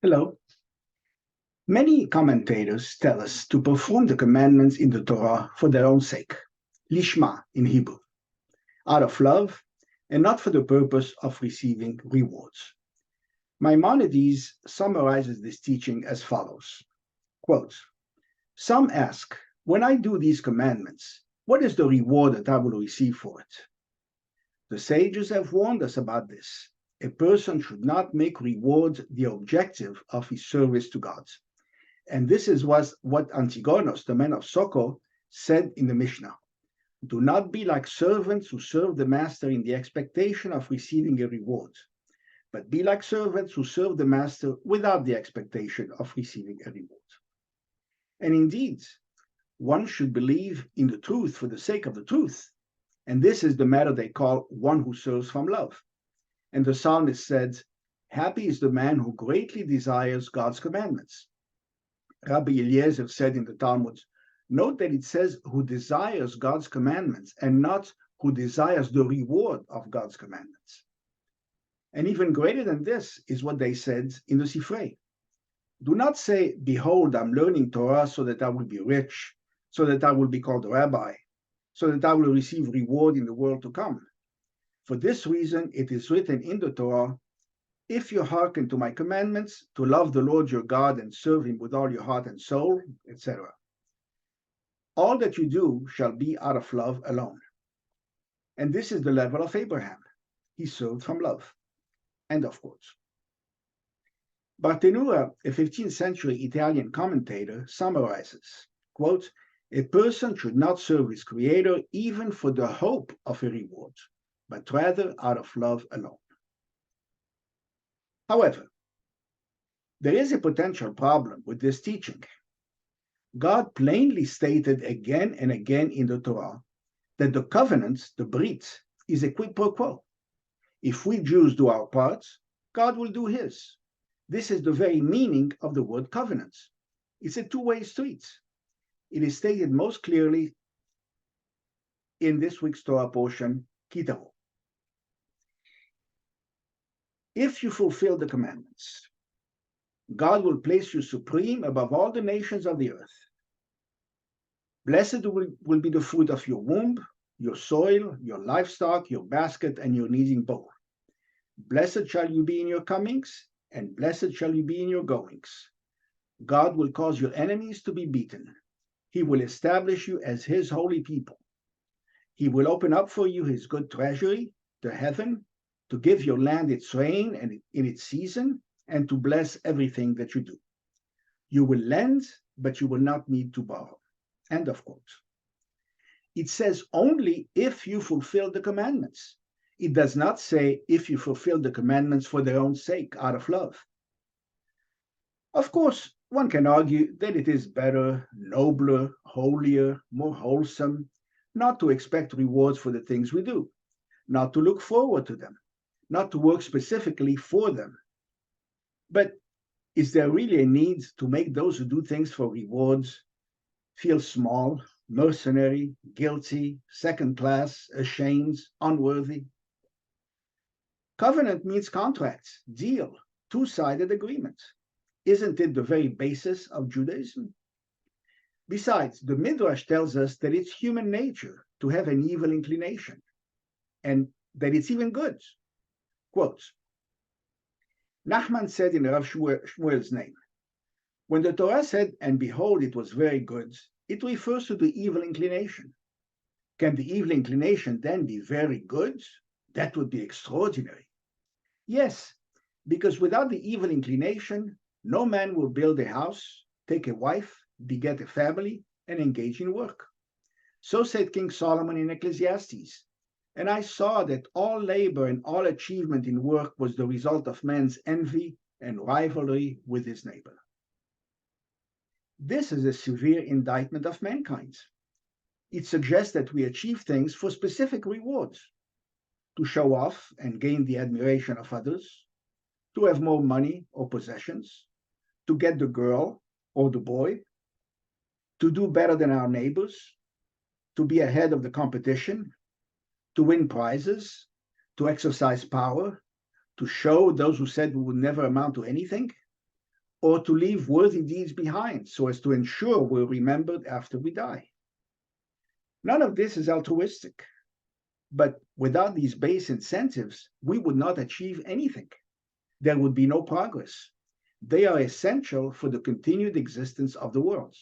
Hello. Many commentators tell us to perform the commandments in the Torah for their own sake, lishma in Hebrew, out of love and not for the purpose of receiving rewards. Maimonides summarizes this teaching as follows, quote, "Some ask, when I do these commandments, what is the reward that I will receive for it? The sages have warned us about this. A person should not make reward the objective of his service to God. And this is what Antigonos, the man of Soko, said in the Mishnah. Do not be like servants who serve the master in the expectation of receiving a reward, but be like servants who serve the master without the expectation of receiving a reward." And indeed, one should believe in the truth for the sake of the truth. And this is the matter they call one who serves from love. And the psalmist said, "Happy is the man who greatly desires God's commandments." Rabbi Eliezer said in the Talmud, note that it says who desires God's commandments and not who desires the reward of God's commandments. And even greater than this is what they said in the Sifrei. Do not say, behold, I'm learning Torah so that I will be rich, so that I will be called a rabbi, so that I will receive reward in the world to come. For this reason, it is written in the Torah, if you hearken to my commandments, to love the Lord your God and serve him with all your heart and soul, etc. All that you do shall be out of love alone. And this is the level of Abraham. He served from love. End of quote. Bartenura, a 15th century Italian commentator, summarizes, quote, a person should not serve his creator even for the hope of a reward, but rather out of love alone. However, there is a potential problem with this teaching. God plainly stated again and again in the Torah that the covenant, the brit, is a quid pro quo. If we Jews do our part, God will do his. This is the very meaning of the word covenant. It's a two-way street. It is stated most clearly in this week's Torah portion, Tavo. If you fulfill the commandments, God will place you supreme above all the nations of the earth. Blessed will be the fruit of your womb, your soil, your livestock, your basket, and your kneading bowl. Blessed shall you be in your comings, and blessed shall you be in your goings. God will cause your enemies to be beaten. He will establish you as his holy people. He will open up for you his good treasury, the heaven, to give your land its rain and in its season, and to bless everything that you do. You will lend, but you will not need to borrow. End of quote. It says only if you fulfill the commandments. It does not say if you fulfill the commandments for their own sake, out of love. Of course, one can argue that it is better, nobler, holier, more wholesome, not to expect rewards for the things we do, not to look forward to them, not to work specifically for them. But is there really a need to make those who do things for rewards feel small, mercenary, guilty, second class, ashamed, unworthy? Covenant means contract, deal, two-sided agreement. Isn't it the very basis of Judaism? Besides, the Midrash tells us that it's human nature to have an evil inclination, and that it's even good. Quote, Nachman said in Rav Shmuel's name, when the Torah said, and behold, it was very good, it refers to the evil inclination. Can the evil inclination then be very good? That would be extraordinary. Yes, because without the evil inclination, no man will build a house, take a wife, beget a family, and engage in work. So said King Solomon in Ecclesiastes. And I saw that all labor and all achievement in work was the result of man's envy and rivalry with his neighbor. This is a severe indictment of mankind. It suggests that we achieve things for specific rewards, to show off and gain the admiration of others, to have more money or possessions, to get the girl or the boy, to do better than our neighbors, to be ahead of the competition, to win prizes, to exercise power, to show those who said we would never amount to anything. or to leave worthy deeds behind so as to ensure we're remembered after we die. None of this is altruistic, but without these base incentives, we would not achieve anything. There would be no progress. They are essential for the continued existence of the world.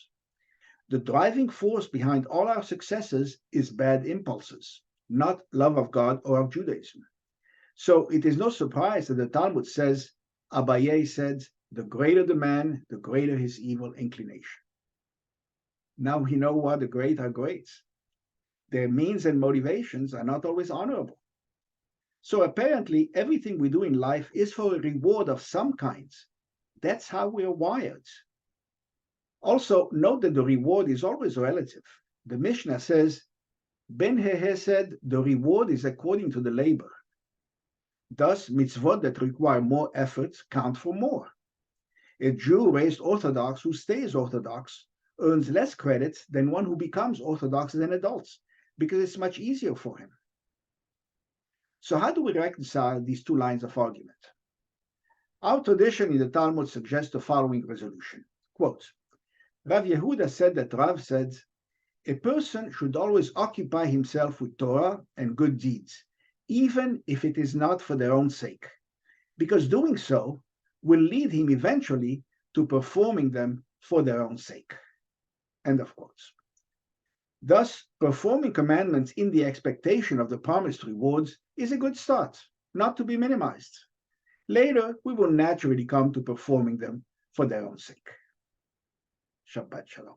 The driving force behind all our successes is bad impulses, not love of God or of Judaism. So it is no surprise that the Talmud says, Abaye said, the greater the man, the greater his evil inclination. Now we know why the great are great. Their means and motivations are not always honorable. So apparently everything we do in life is for a reward of some kind. That's how we're wired. Also, note that the reward is always relative. The Mishnah says, Ben Hehesed, the reward is according to the labor. Thus, mitzvot that require more effort count for more. A Jew raised Orthodox who stays Orthodox earns less credit than one who becomes Orthodox as an adult, because it's much easier for him. So how do we reconcile these two lines of argument? Our tradition in the Talmud suggests the following resolution. Quote, Rav Yehuda said that Rav said, a person should always occupy himself with Torah and good deeds, even if it is not for their own sake, because doing so will lead him eventually to performing them for their own sake. End of quotes. Thus, performing commandments in the expectation of the promised rewards is a good start, not to be minimized. Later, we will naturally come to performing them for their own sake. Shabbat Shalom.